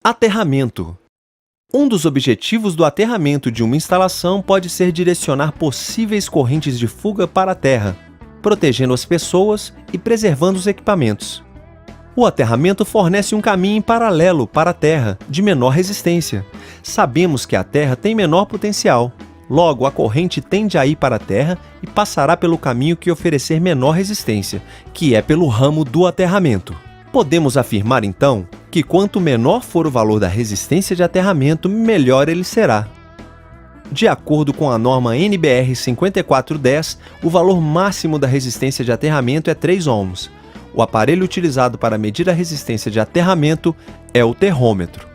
Aterramento. Um dos objetivos do aterramento de uma instalação pode ser direcionar possíveis correntes de fuga para a terra, protegendo as pessoas e preservando os equipamentos. O aterramento fornece um caminho em paralelo para a terra, de menor resistência. Sabemos que a terra tem menor potencial. Logo, a corrente tende a ir para a terra e passará pelo caminho que oferecer menor resistência, que é pelo ramo do aterramento. Podemos afirmar, então, que quanto menor for o valor da resistência de aterramento, melhor ele será. De acordo com a norma NBR 5410, o valor máximo da resistência de aterramento é 3 ohms. O aparelho utilizado para medir a resistência de aterramento é o terrômetro.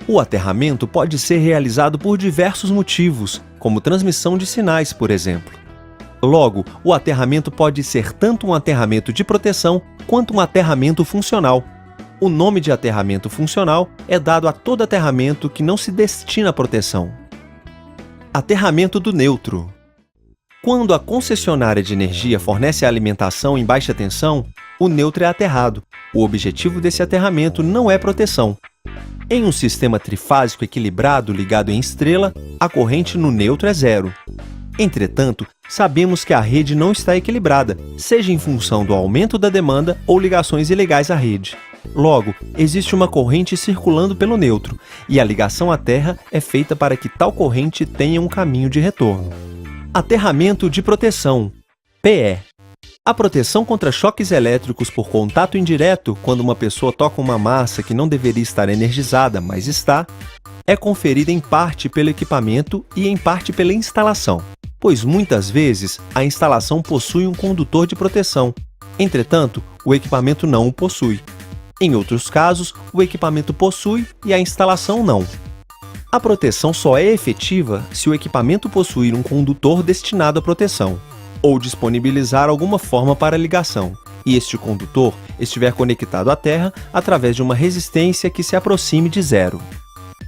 O aterramento pode ser realizado por diversos motivos, como transmissão de sinais, por exemplo. Logo, o aterramento pode ser tanto um aterramento de proteção quanto um aterramento funcional. O nome de aterramento funcional é dado a todo aterramento que não se destina à proteção. Aterramento do neutro. Quando a concessionária de energia fornece a alimentação em baixa tensão, o neutro é aterrado. O objetivo desse aterramento não é proteção. Em um sistema trifásico equilibrado ligado em estrela, a corrente no neutro é zero. Entretanto, sabemos que a rede não está equilibrada, seja em função do aumento da demanda ou ligações ilegais à rede. Logo, existe uma corrente circulando pelo neutro, e a ligação à terra é feita para que tal corrente tenha um caminho de retorno. Aterramento de proteção, PE. A proteção contra choques elétricos por contato indireto, quando uma pessoa toca uma massa que não deveria estar energizada, mas está, é conferida em parte pelo equipamento e em parte pela instalação, pois muitas vezes a instalação possui um condutor de proteção. Entretanto, o equipamento não o possui. Em outros casos, o equipamento possui e a instalação não. A proteção só é efetiva se o equipamento possuir um condutor destinado à proteção, ou disponibilizar alguma forma para ligação, e este condutor estiver conectado à terra através de uma resistência que se aproxime de zero.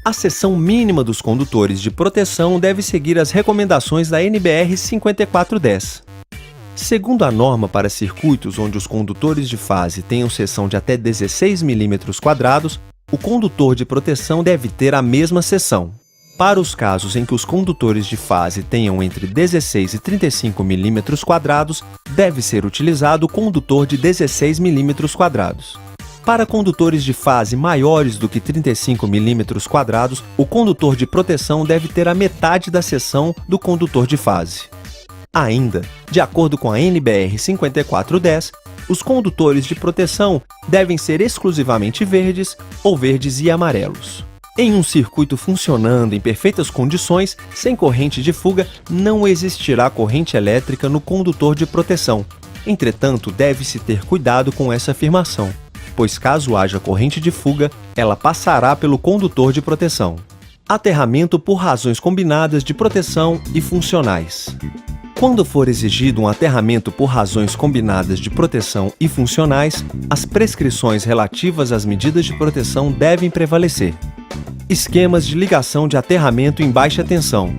A seção mínima dos condutores de proteção deve seguir as recomendações da NBR 5410. Segundo a norma para circuitos onde os condutores de fase tenham seção de até 16 mm², o condutor de proteção deve ter a mesma seção. Para os casos em que os condutores de fase tenham entre 16 e 35 mm², deve ser utilizado o condutor de 16 mm². Para condutores de fase maiores do que 35 mm², o condutor de proteção deve ter a metade da seção do condutor de fase. Ainda, de acordo com a NBR 5410, os condutores de proteção devem ser exclusivamente verdes ou verdes e amarelos. Em um circuito funcionando em perfeitas condições, sem corrente de fuga, não existirá corrente elétrica no condutor de proteção. Entretanto, deve-se ter cuidado com essa afirmação, pois caso haja corrente de fuga, ela passará pelo condutor de proteção. Aterramento por razões combinadas de proteção e funcionais. Quando for exigido um aterramento por razões combinadas de proteção e funcionais, as prescrições relativas às medidas de proteção devem prevalecer. Esquemas de ligação de aterramento em baixa tensão.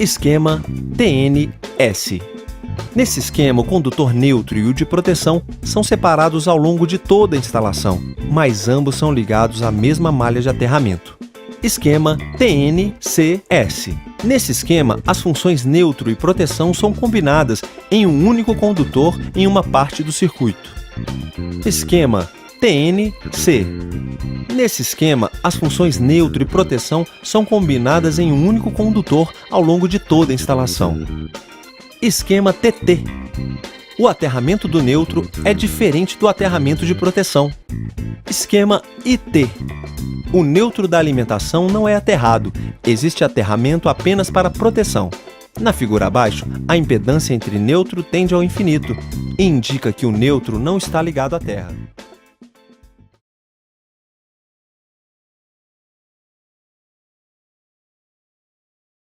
Esquema TNS. Nesse esquema, o condutor neutro e o de proteção são separados ao longo de toda a instalação, mas ambos são ligados à mesma malha de aterramento. Esquema TNCS. Nesse esquema, as funções neutro e proteção são combinadas em um único condutor em uma parte do circuito. Esquema TNC. Nesse esquema, as funções neutro e proteção são combinadas em um único condutor ao longo de toda a instalação. Esquema TT. O aterramento do neutro é diferente do aterramento de proteção. Esquema IT. O neutro da alimentação não é aterrado, existe aterramento apenas para proteção. Na figura abaixo, a impedância entre neutro tende ao infinito e indica que o neutro não está ligado à terra.